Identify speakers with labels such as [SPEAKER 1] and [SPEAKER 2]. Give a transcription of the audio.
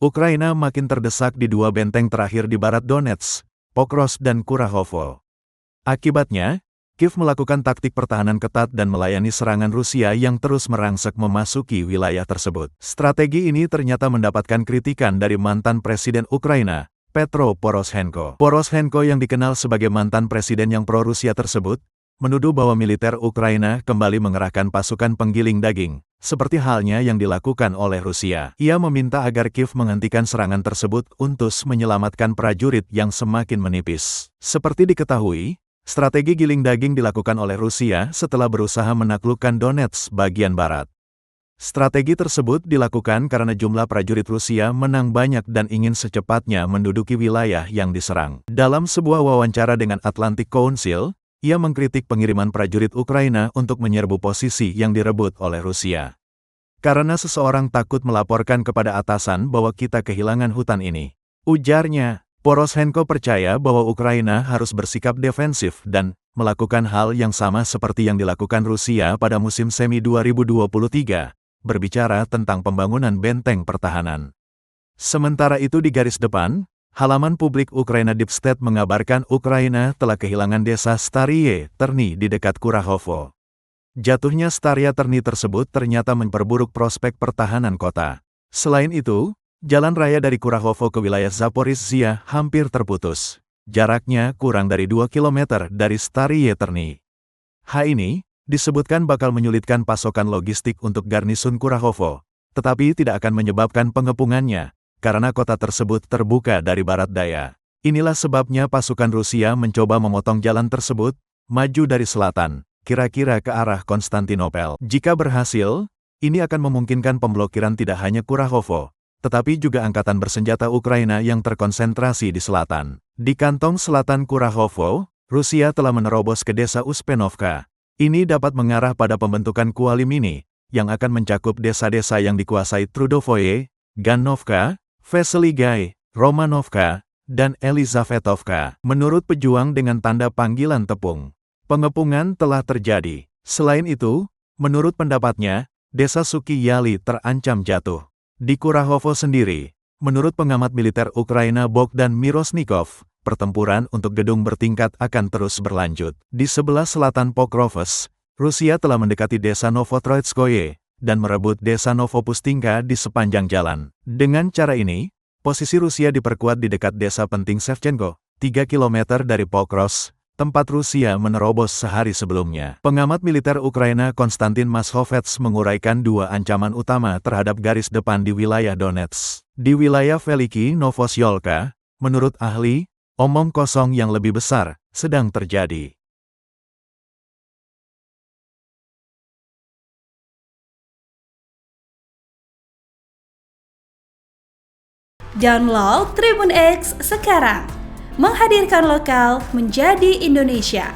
[SPEAKER 1] Ukraina makin terdesak di dua benteng terakhir di barat Donetsk, Pokrovsk dan Kurahovo. Akibatnya, Kiev melakukan taktik pertahanan ketat dan melayani serangan Rusia yang terus merangsek memasuki wilayah tersebut. Strategi ini ternyata mendapatkan kritikan dari mantan Presiden Ukraina, Petro Poroshenko. Poroshenko yang dikenal sebagai mantan presiden yang pro-Rusia tersebut, menuduh bahwa militer Ukraina kembali mengerahkan pasukan penggiling daging, seperti halnya yang dilakukan oleh Rusia. Ia meminta agar Kiev menghentikan serangan tersebut untuk menyelamatkan prajurit yang semakin menipis. Seperti diketahui, strategi giling daging dilakukan oleh Rusia setelah berusaha menaklukkan Donetsk bagian barat. Strategi tersebut dilakukan karena jumlah prajurit Rusia menang banyak dan ingin secepatnya menduduki wilayah yang diserang. Dalam sebuah wawancara dengan Atlantic Council, ia mengkritik pengiriman prajurit Ukraina untuk menyerbu posisi yang direbut oleh Rusia. Karena seseorang takut melaporkan kepada atasan bahwa kita kehilangan hutan ini. Ujarnya, Poroshenko percaya bahwa Ukraina harus bersikap defensif dan melakukan hal yang sama seperti yang dilakukan Rusia pada musim semi 2023, berbicara tentang pembangunan benteng pertahanan. Sementara itu di garis depan, halaman publik Ukraina Deep State mengabarkan Ukraina telah kehilangan desa Starie Terny di dekat Kurahovo. Jatuhnya Staria Terny tersebut ternyata memperburuk prospek pertahanan kota. Selain itu, jalan raya dari Kurahovo ke wilayah Zaporizhzhia hampir terputus. Jaraknya kurang dari 2 km dari Starie Terny. Hal ini disebutkan bakal menyulitkan pasokan logistik untuk garnisun Kurahovo, tetapi tidak akan menyebabkan pengepungannya, karena kota tersebut terbuka dari barat daya. Inilah sebabnya pasukan Rusia mencoba memotong jalan tersebut, maju dari selatan, kira-kira ke arah Konstantinopel. Jika berhasil, ini akan memungkinkan pemblokiran tidak hanya Kurahovo, tetapi juga angkatan bersenjata Ukraina yang terkonsentrasi di selatan. Di kantong selatan Kurahovo, Rusia telah menerobos ke desa Uspenovka. Ini dapat mengarah pada pembentukan Kuali Mini, yang akan mencakup desa-desa yang dikuasai Trudovoye, Ganovka, Veseligay, Romanovka, dan Elizavetovka. Menurut pejuang dengan tanda panggilan tepung, pengepungan telah terjadi. Selain itu, menurut pendapatnya, desa Suki Yali terancam jatuh. Di Kurahovo sendiri, menurut pengamat militer Ukraina Bogdan Mirosnikov, pertempuran untuk gedung bertingkat akan terus berlanjut. Di sebelah selatan Pokrovsk, Rusia telah mendekati desa Novotroitskoye dan merebut desa Novopustinka di sepanjang jalan. Dengan cara ini, posisi Rusia diperkuat di dekat desa penting Shevchenko, 3 km dari Pokrovsk, tempat Rusia menerobos sehari sebelumnya. Pengamat militer Ukraina Konstantin Mashovets menguraikan dua ancaman utama terhadap garis depan di wilayah Donetsk. Di wilayah Veliki Novosyolka, menurut ahli, omong kosong yang lebih besar sedang terjadi.
[SPEAKER 2] Download Tribun X sekarang, menghadirkan lokal menjadi Indonesia.